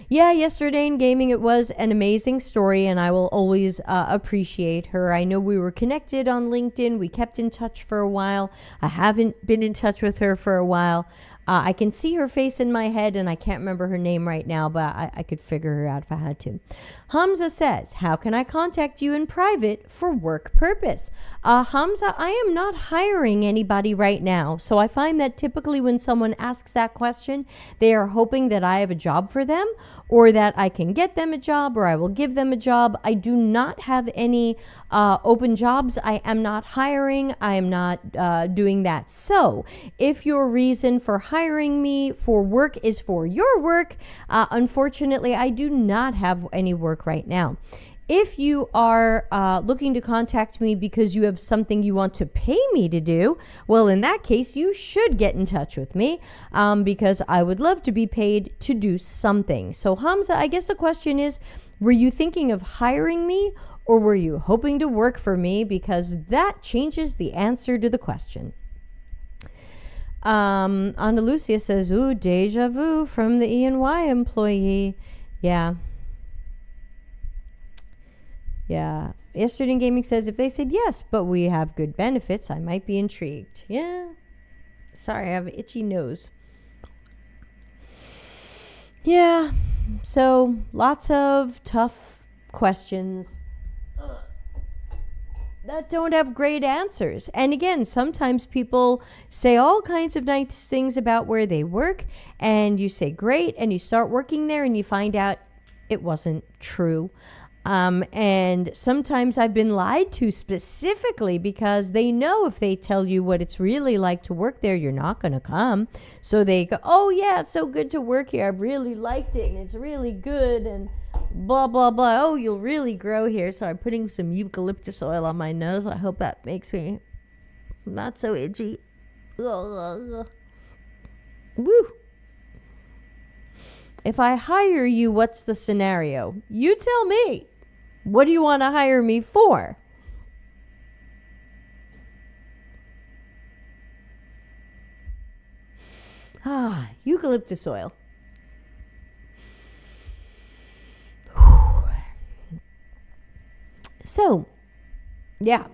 Yeah, yesterday in gaming, it was an amazing story, and I will always appreciate her. I know we were connected on LinkedIn. We kept in touch for a while. I haven't been in touch with her for a while. I can see her face in my head, and I can't remember her name right now, but I could figure her out if I had to. Hamza says, how can I contact you in private for work purpose? Hamza, I am not hiring anybody right now. So I find that typically when someone asks that question, they are hoping that I have a job for them or that I can get them a job or I will give them a job. I do not have any open jobs. I am not hiring. I am not doing that. So if your reason for hiring me for work is for your work, unfortunately, I do not have any work right now. If you are looking to contact me because you have something you want to pay me to do, well, in that case, you should get in touch with me because I would love to be paid to do something. So Hamza, I guess the question is, were you thinking of hiring me or were you hoping to work for me? Because that changes the answer to the question. Ana Lucia says, ooh, deja vu from the E&Y employee. Yeah. Yesterday in Gaming says, if they said yes, but we have good benefits, I might be intrigued. Yeah. Sorry, I have an itchy nose. Yeah. So lots of tough questions that don't have great answers. And again, sometimes people say all kinds of nice things about where they work, and you say great, and you start working there and you find out it wasn't true. And sometimes I've been lied to specifically because they know if they tell you what it's really like to work there, you're not going to come. So they go, oh yeah, it's so good to work here. I've really liked it and it's really good and blah, blah, blah. Oh, you'll really grow here. So I'm putting some eucalyptus oil on my nose. I hope that makes me not so itchy. Woo. If I hire you, what's the scenario? You tell me. What do you want to hire me for? Eucalyptus oil. So, yeah.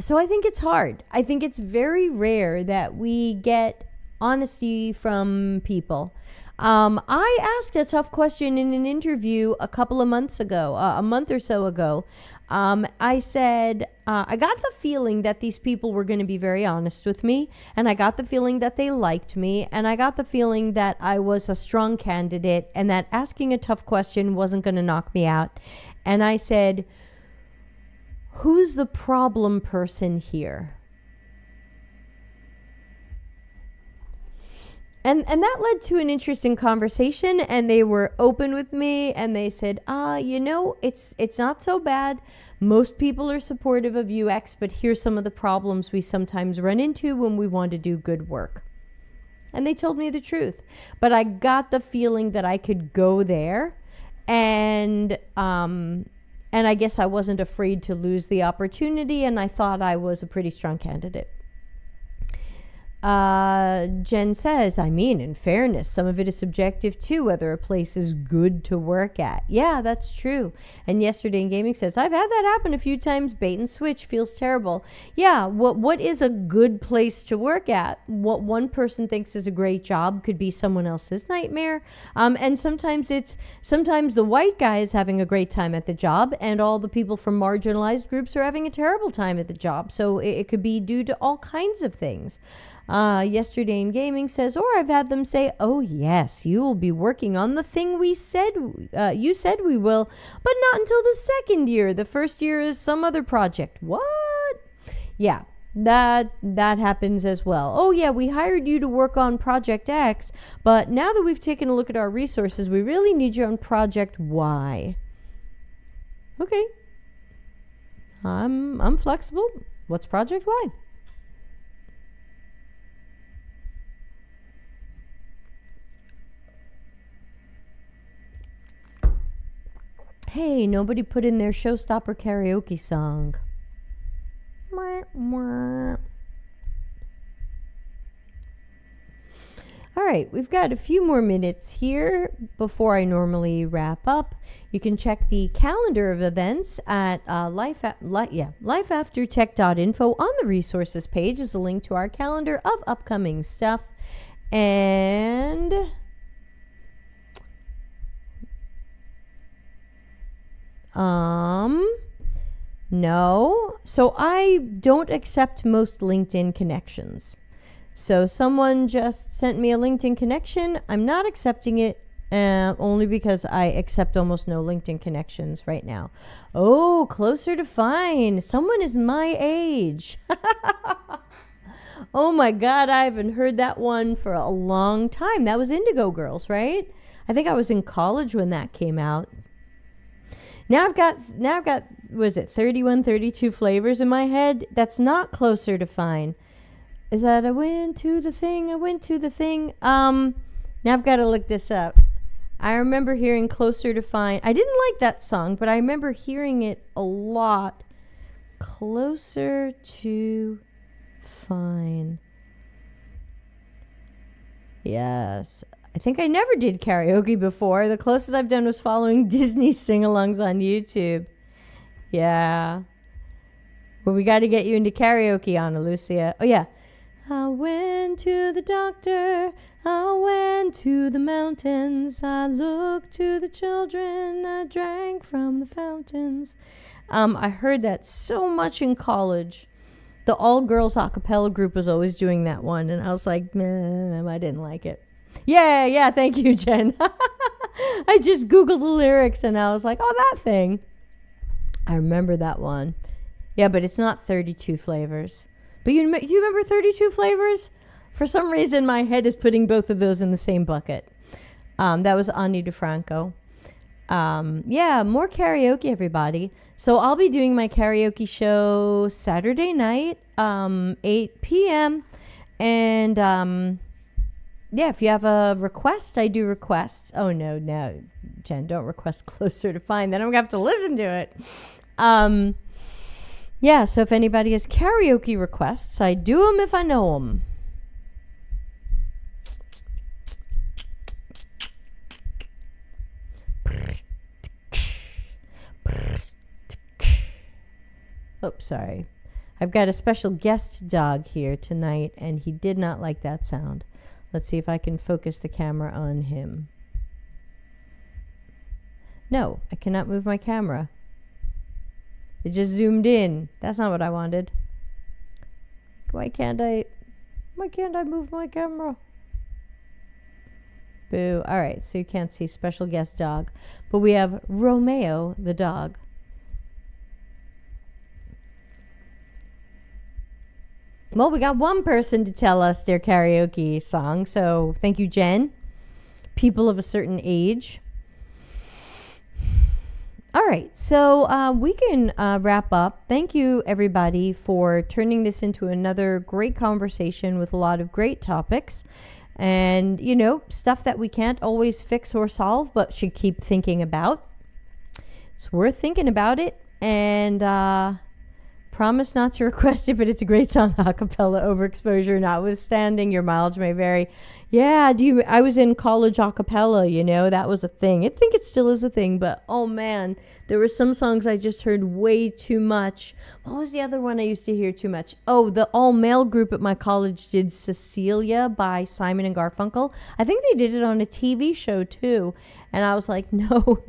So I think it's hard. I think it's very rare that we get honesty from people. I asked a tough question in an interview a couple of months ago, a month or so ago. I said, I got the feeling that these people were going to be very honest with me, and I got the feeling that they liked me, and I got the feeling that I was a strong candidate, and that asking a tough question wasn't going to knock me out. And I said, who's the problem person here? And that led to an interesting conversation, and they were open with me, and they said, it's not so bad. Most people are supportive of UX, but here's some of the problems we sometimes run into when we want to do good work. And they told me the truth. But I got the feeling that I could go there, and I guess I wasn't afraid to lose the opportunity, and I thought I was a pretty strong candidate. Jen says, I mean, in fairness, some of it is subjective too, whether a place is good to work at. Yeah, that's true. And Yesterday in Gaming says, I've had that happen a few times. Bait and switch feels terrible. Yeah, what is a good place to work at? What one person thinks is a great job could be someone else's nightmare. And sometimes the white guy is having a great time at the job, and all the people from marginalized groups are having a terrible time at the job. So it could be due to all kinds of things. Yesterday in Gaming says, or I've had them say, oh yes, you will be working on the thing you said we will, but not until the second year. The first year is some other project. What? Yeah, that happens as well. Oh yeah, we hired you to work on project X, but now that we've taken a look at our resources, we really need you on project Y. Okay. I'm flexible. What's project Y? Hey, nobody put in their showstopper karaoke song. All right, we've got a few more minutes here before I normally wrap up. You can check the calendar of events at lifeaftertech.info. On the resources page is a link to our calendar of upcoming stuff. And no. So I don't accept most LinkedIn connections. So someone just sent me a LinkedIn connection. I'm not accepting it only because I accept almost no LinkedIn connections right now. Oh, closer to fine. Someone is my age. Oh my God, I haven't heard that one for a long time. That was Indigo Girls, right? I think I was in college when that came out. Now I've got, was it 31, 32 flavors in my head? That's not closer to fine. Is that I went to the thing? Now I've got to look this up. I remember hearing Closer to Fine. I didn't like that song, but I remember hearing it a lot. Closer to Fine. Yes. I think I never did karaoke before. The closest I've done was following Disney sing-alongs on YouTube. Yeah. Well, we got to get you into karaoke, Ana Lucia. Oh, yeah. I went to the doctor. I went to the mountains. I looked to the children. I drank from the fountains. I heard that so much in college. The all-girls a cappella group was always doing that one, and I was like, I didn't like it. Yeah, thank you, Jen. I just Googled the lyrics and I was like, oh, that thing. I remember that one. Yeah, but it's not 32 flavors. But do you remember 32 flavors? For some reason, my head is putting both of those in the same bucket. That was Ani DeFranco. Yeah, more karaoke, everybody. So I'll be doing my karaoke show Saturday night, 8 p.m. And yeah, if you have a request, I do requests. Oh, no, Jen, don't request Closer to Fine. Then I'm going to have to listen to it. Yeah, so if anybody has karaoke requests, I do them if I know them. Oops, sorry. I've got a special guest dog here tonight, and he did not like that sound. Let's see if I can focus the camera on him. No, I cannot move my camera. It just zoomed in. That's not what I wanted. Why can't I move my camera? Boo. All right, so you can't see special guest dog. But we have Romeo the dog. Well, we got one person to tell us their karaoke song, so thank you, Jen. People of a certain age. All right, so we can wrap up. Thank you, everybody, for turning this into another great conversation with a lot of great topics. And, you know, stuff that we can't always fix or solve, but should keep thinking about. It's worth thinking about it. And promise not to request it, but it's a great song, a cappella overexposure notwithstanding. Your mileage may vary. Yeah, I was in college a cappella, you know, that was a thing. I think it still is a thing, but oh man, there were some songs I just heard way too much. What was the other one I used to hear too much? Oh, the all-male group at my college did Cecilia by Simon and Garfunkel. I think they did it on a TV show too. And I was like, no,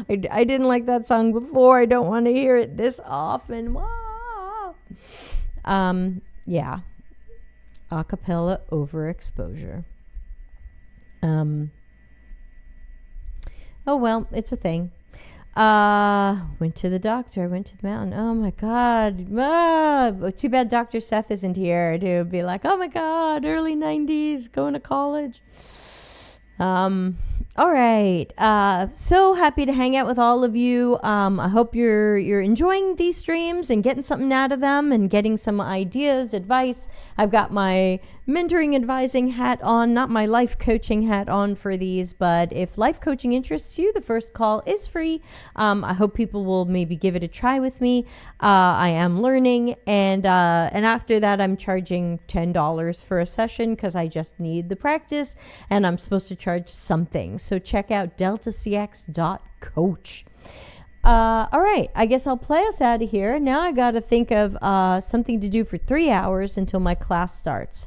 I didn't like that song before. I don't want to hear it this often. Yeah. Acapella overexposure. Oh, well, it's a thing. Went to the doctor, went to the mountain. Oh my God. Too bad Dr. Seth isn't here to be like, oh my God, early 90s, going to college. All right. So happy to hang out with all of you. I hope you're enjoying these streams and getting something out of them and getting some ideas, advice. I've got my mentoring advising hat on, not my life coaching hat on for these, but if life coaching interests you, the first call is free. I hope people will maybe give it a try with me. I am learning, and after that, I'm charging $10 for a session because I just need the practice, and I'm supposed to charge something. So check out deltacx.coach. All right, I guess I'll play us out of here. Now I got to think of something to do for 3 hours until my class starts.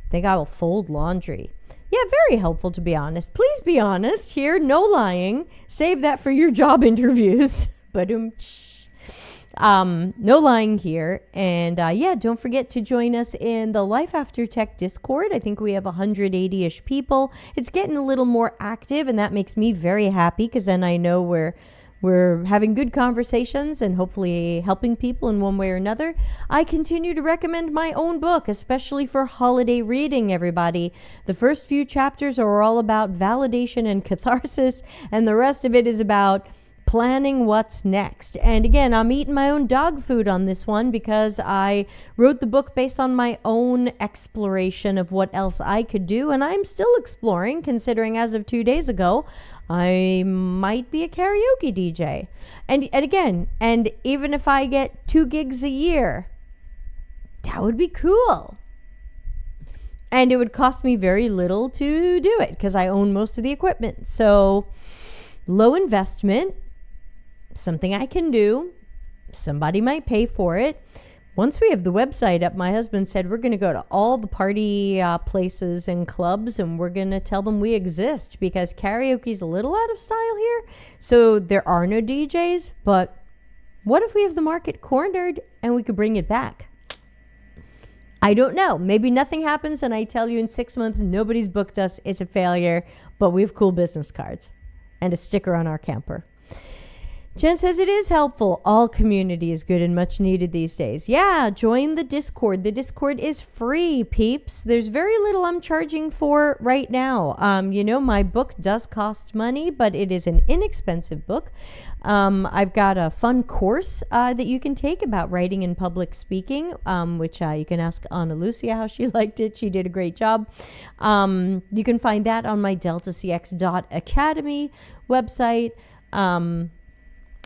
I think I will fold laundry. Yeah, very helpful, to be honest. Please be honest here. No lying. Save that for your job interviews. No lying here. And yeah, don't forget to join us in the Life After Tech Discord. I think we have 180-ish people. It's getting a little more active, and that makes me very happy because then I know we're having good conversations and hopefully helping people in one way or another. I continue to recommend my own book, especially for holiday reading, everybody. The first few chapters are all about validation and catharsis, and the rest of it is about planning what's next. And again, I'm eating my own dog food on this one because I wrote the book based on my own exploration of what else I could do, and I'm still exploring, considering as of 2 days ago, I might be a karaoke DJ. And again, and even if I get 2 gigs a year, that would be cool. And it would cost me very little to do it because I own most of the equipment. So low investment, something I can do. Somebody might pay for it. Once we have the website up, my husband said we're going to go to all the party places and clubs, and we're going to tell them we exist because karaoke's a little out of style here. So there are no DJs, but what if we have the market cornered and we could bring it back? I don't know. Maybe nothing happens and I tell you in 6 months, nobody's booked us. It's a failure, but we have cool business cards and a sticker on our camper. Jen says it is helpful. All community is good and much needed these days. Yeah, join the Discord. The Discord is free, peeps. There's very little I'm charging for right now. My book does cost money, but it is an inexpensive book. I've got a fun course that you can take about writing and public speaking, which you can ask Anna Lucia how she liked it. She did a great job. You can find that on my deltacx.academy website.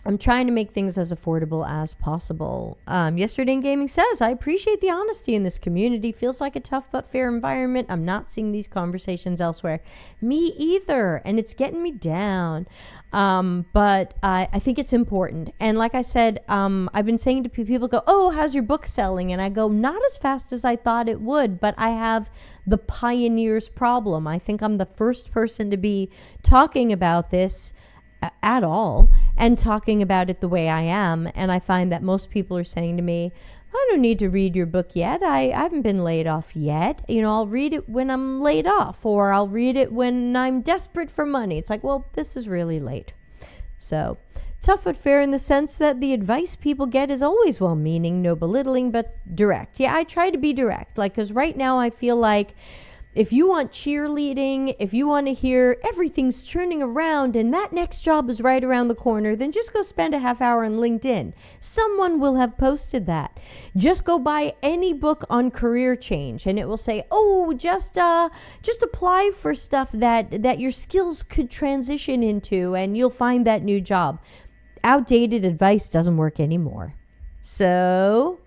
I'm trying to make things as affordable as possible. Yesterday in Gaming says, I appreciate the honesty in this community. Feels like a tough but fair environment. I'm not seeing these conversations elsewhere. Me either. And it's getting me down. But I think it's important. And like I said, I've been saying to people, go, oh, how's your book selling? And I go, not as fast as I thought it would, but I have the pioneer's problem. I think I'm the first person to be talking about this at all and talking about it the way I am. And I find that most people are saying to me, I don't need to read your book yet. I haven't been laid off yet. I'll read it when I'm laid off, or I'll read it when I'm desperate for money. It's like, well, this is really late. So tough but fair in the sense that the advice people get is always well-meaning, no belittling, but direct. Yeah, I try to be direct. Because right now I feel like if you want cheerleading, if you want to hear everything's turning around and that next job is right around the corner, then just go spend a half hour on LinkedIn. Someone will have posted that. Just go buy any book on career change and it will say, oh, just apply for stuff that your skills could transition into and you'll find that new job. Outdated advice doesn't work anymore. So